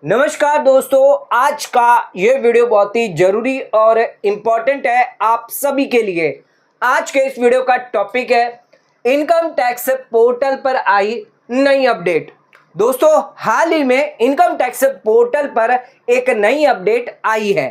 नमस्कार दोस्तों, आज का ये वीडियो बहुत ही जरूरी और इम्पोर्टेंट है आप सभी के लिए। आज के इस वीडियो का टॉपिक है इनकम टैक्स पोर्टल पर आई नई अपडेट। दोस्तों, हाल ही में इनकम टैक्स पोर्टल पर एक नई अपडेट आई है।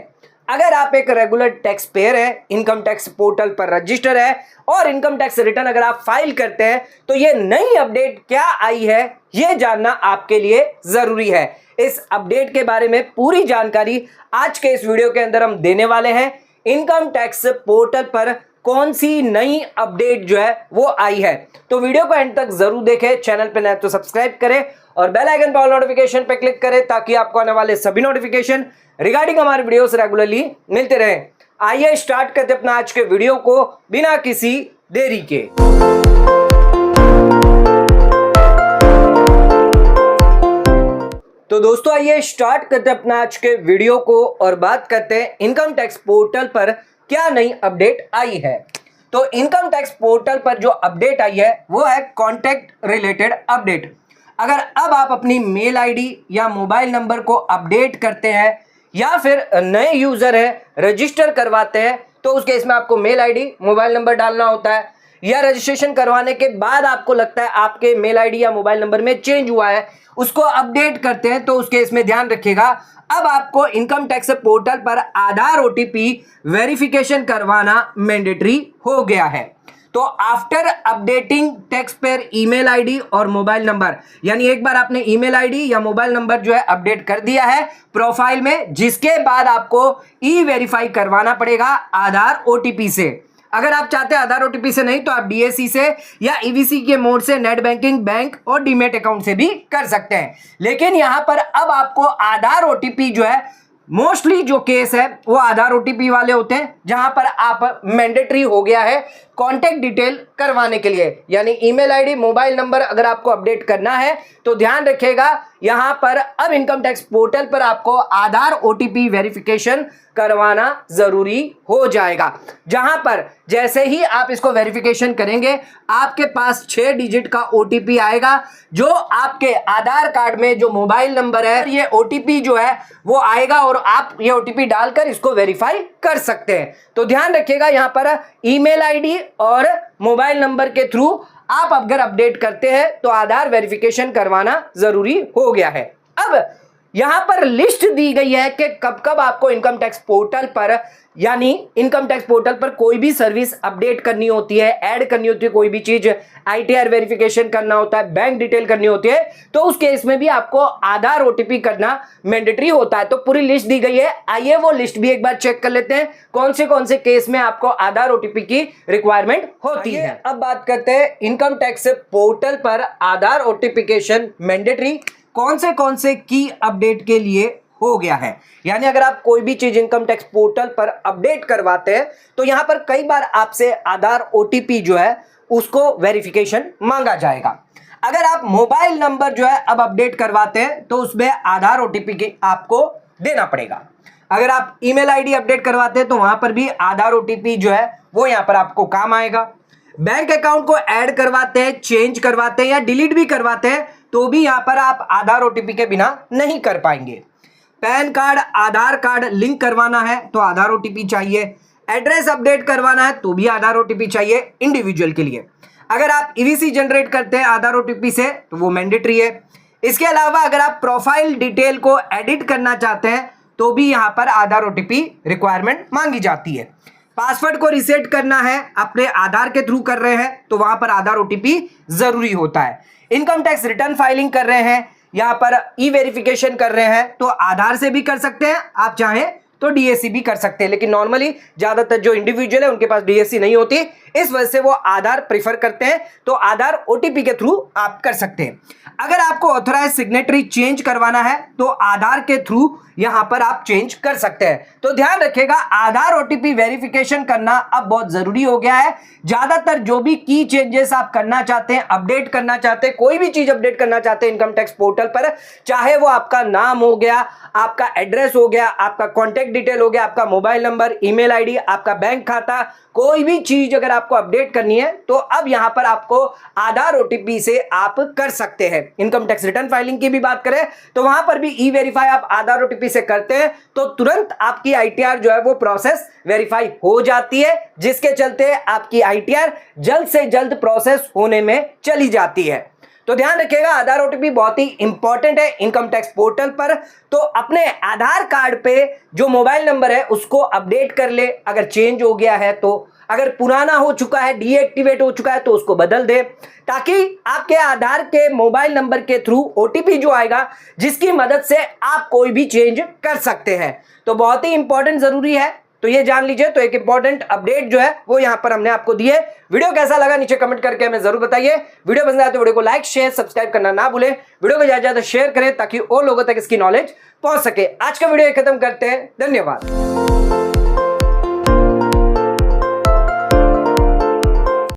अगर आप एक रेगुलर टैक्स पेयर है, इनकम टैक्स पोर्टल पर रजिस्टर है और इनकम टैक्स रिटर्न अगर आप फाइल करते हैं तो ये नई अपडेट क्या आई है ये जानना आपके लिए जरूरी है। इस अपडेट के बारे में पूरी जानकारी आज के इस वीडियो के अंदर हम देने वाले हैं। इनकम टैक्स पोर्टल पर कौन सी नई अपडेट जो है वो आई है, तो वीडियो को एंड तक जरूर देखें। चैनल पे नए तो सब्सक्राइब करें और बेल आइकन पर ऑल नोटिफिकेशन पे क्लिक करें ताकि आपको आने वाले सभी नोटिफिकेशन रिगार्डिंग हमारे वीडियोस रेगुलरली मिलते रहें। आइए स्टार्ट करते अपना आज के वीडियो को बिना किसी देरी के। तो दोस्तों, आइए स्टार्ट करते अपना आज के वीडियो को और बात करते हैं इनकम टैक्स पोर्टल पर क्या नई अपडेट आई है। तो इनकम टैक्स पोर्टल पर जो अपडेट आई है वो है कॉन्टैक्ट रिलेटेड अपडेट। अगर अब आप अपनी मेल आईडी या मोबाइल नंबर को अपडेट करते हैं या फिर नए यूजर है रजिस्टर करवाते हैं तो उस केस में आपको मेल आईडी मोबाइल नंबर डालना होता है, या रजिस्ट्रेशन करवाने के बाद आपको लगता है आपके मेल आईडी या मोबाइल नंबर में चेंज हुआ है, उसको अपडेट करते हैं तो उस केस में ध्यान रखिएगा अब आपको इनकम टैक्स पोर्टल पर आधार ओटीपी वेरिफिकेशन करवाना मैंडेटरी हो गया है। तो after updating tax payer email ID और मोबाइल नंबर, यानी एक बार आपने ईमेल आईडी या मोबाइल नंबर जो है अपडेट कर दिया है प्रोफाइल में, जिसके बाद आपको ई वेरीफाई करवाना पड़ेगा आधार ओटीपी से। अगर आप चाहते हैं आधार ओटीपी से नहीं तो आप डीएसी से या ईवीसी के मोड से नेट बैंकिंग, बैंक और डीमेट अकाउंट से भी कर सकते हैं। लेकिन यहां पर अब आपको आधार ओटीपी जो है, मोस्टली जो केस है वो आधार ओटीपी वाले होते हैं जहां पर आप मैंडेटरी हो गया है कॉन्टैक्ट डिटेल करवाने के लिए, यानी ईमेल आईडी मोबाइल नंबर अगर आपको अपडेट करना है तो ध्यान रखिएगा यहां पर अब इनकम टैक्स पोर्टल पर आपको आधार ओटीपी वेरिफिकेशन करवाना जरूरी हो जाएगा। जहां पर जैसे ही आप इसको वेरिफिकेशन करेंगे आपके पास 6 डिजिट का ओटीपी आएगा जो आपके आधार कार्ड में जो मोबाइल नंबर है ये ओटीपी जो है वो आएगा और आप ये ओटीपी डालकर इसको वेरीफाई कर सकते हैं। तो ध्यान रखिएगा यहां पर ईमेल आईडी और मोबाइल नंबर के थ्रू आप अगर अपडेट करते हैं तो आधार वेरिफिकेशन करवाना जरूरी हो गया है। अब यहां पर लिस्ट दी गई है कि कब कब आपको इनकम टैक्स पोर्टल पर, यानी इनकम टैक्स पोर्टल पर कोई भी सर्विस अपडेट करनी होती है, ऐड करनी होती है, कोई भी चीज आईटीआर वेरिफिकेशन करना होता है, बैंक डिटेल करनी होती है, तो उस केस में भी आपको आधार ओटीपी करना मैंडेटरी होता है। तो पूरी लिस्ट दी गई है, आइए वो लिस्ट भी एक बार चेक कर लेते हैं कौन से केस में आपको आधार ओटीपी की रिक्वायरमेंट होती है। अब बात करते हैं इनकम टैक्स पोर्टल पर आधार ओटिफिकेशन मैंडेटरी कौन से की अपडेट के लिए हो गया है। यानी अगर आप कोई भी चीज इनकम टैक्स पोर्टल पर अपडेट करवाते हैं तो यहां पर कई बार आपसे आधार ओटीपी जो है उसको वेरिफिकेशन मांगा जाएगा। अगर आप मोबाइल नंबर जो है अब अपडेट करवाते हैं तो उसमें आधार ओटीपी की आपको देना पड़ेगा। अगर आप ईमेल आईडी अपडेट करवाते हैं तो वहां पर भी आधार ओटीपी जो है वो यहां पर आपको काम आएगा। बैंक अकाउंट को ऐड करवाते हैं, चेंज करवाते हैं या डिलीट भी करवाते हैं तो भी यहां पर आप आधार ओटीपी के बिना नहीं कर पाएंगे। पैन कार्ड, आधार कार्ड लिंक करवाना है तो आधार ओटीपी चाहिए। एड्रेस अपडेट करवाना है तो भी आधार ओटीपी चाहिए इंडिविजुअल के लिए। अगर आप ईवीसी जनरेट करते हैं आधार ओटीपी से तो वो मैंडेटरी है। इसके अलावा अगर आप प्रोफाइल डिटेल को एडिट करना चाहते हैं तो भी यहां पर आधार ओटीपी रिक्वायरमेंट मांगी जाती है। पासवर्ड को रीसेट करना है, अपने आधार के थ्रू कर रहे हैं तो वहां पर आधार ओटीपी जरूरी होता है। इनकम टैक्स रिटर्न फाइलिंग कर रहे हैं, यहां पर ई वेरिफिकेशन कर रहे हैं तो आधार से भी कर सकते हैं, आप चाहें तो डीएससी भी कर सकते हैं, लेकिन नॉर्मली ज्यादातर जो इंडिविजुअल है उनके पास डीएससी नहीं होती, इस वजह से वो आधार प्रीफर करते हैं तो आधार ओटीपी के थ्रू आप कर सकते हैं। अगर आपको ऑथराइज सिग्नेटरी चेंज करवाना है तो आधार के थ्रू यहां पर आप चेंज कर सकते हैं। तो ध्यान रखिएगा आधार ओटीपी वेरिफिकेशन करना अब बहुत जरूरी हो गया है। ज्यादातर जो भी की चेंजेस आप करना चाहते हैं, अपडेट करना चाहते हैं, कोई भी चीज अपडेट करना चाहते हैं इनकम टैक्स पोर्टल पर, चाहे वो आपका नाम हो गया, आपका एड्रेस हो गया, आपका कॉन्टैक्ट डिटेल हो गया, आपका मोबाइल नंबर, ईमेल आईडी, आपका बैंक खाता, कोई भी चीज अगर आपको अपडेट करनी है तो अब यहां पर आपको आधार ओटीपी से आप कर सकते हैं। इनकम टैक्स रिटर्न फाइलिंग की भी बात करें तो वहां पर भी ई वेरीफाई आप आधार ओटीपी से करते हैं तो तुरंत आपकी आईटीआर जो है वो प्रोसेस वेरीफाई हो जाती है, जिसके चलते आपकी आईटीआर जल्द से जल्द प्रोसेस होने में चली जाती है। तो ध्यान रखिएगा, आधार ओटीपी बहुत ही इंपॉर्टेंट है इनकम टैक्स पोर्टल पर। तो अपने आधार कार्ड पे जो मोबाइल नंबर है उसको अपडेट कर ले, अगर चेंज हो गया है तो, अगर पुराना हो चुका है, डीएक्टिवेट हो चुका है तो उसको बदल दे, ताकि आपके आधार के मोबाइल नंबर के थ्रू ओटीपी जो आएगा जिसकी मदद से आप कोई भी चेंज कर सकते हैं। तो बहुत ही इंपॉर्टेंट जरूरी है, तो ये जान लीजिए। तो एक इंपॉर्टेंट अपडेट जो है वो यहां पर हमने आपको दी है। वीडियो कैसा लगा नीचे कमेंट करके हमें जरूर बताइए। वीडियो पसंद आए तो वीडियो को लाइक शेयर सब्सक्राइब करना ना भूलें। वीडियो को ज्यादा ज्यादा शेयर करें ताकि और लोगों तक इसकी नॉलेज पहुंच सके। आज का वीडियो खत्म करते हैं, धन्यवाद।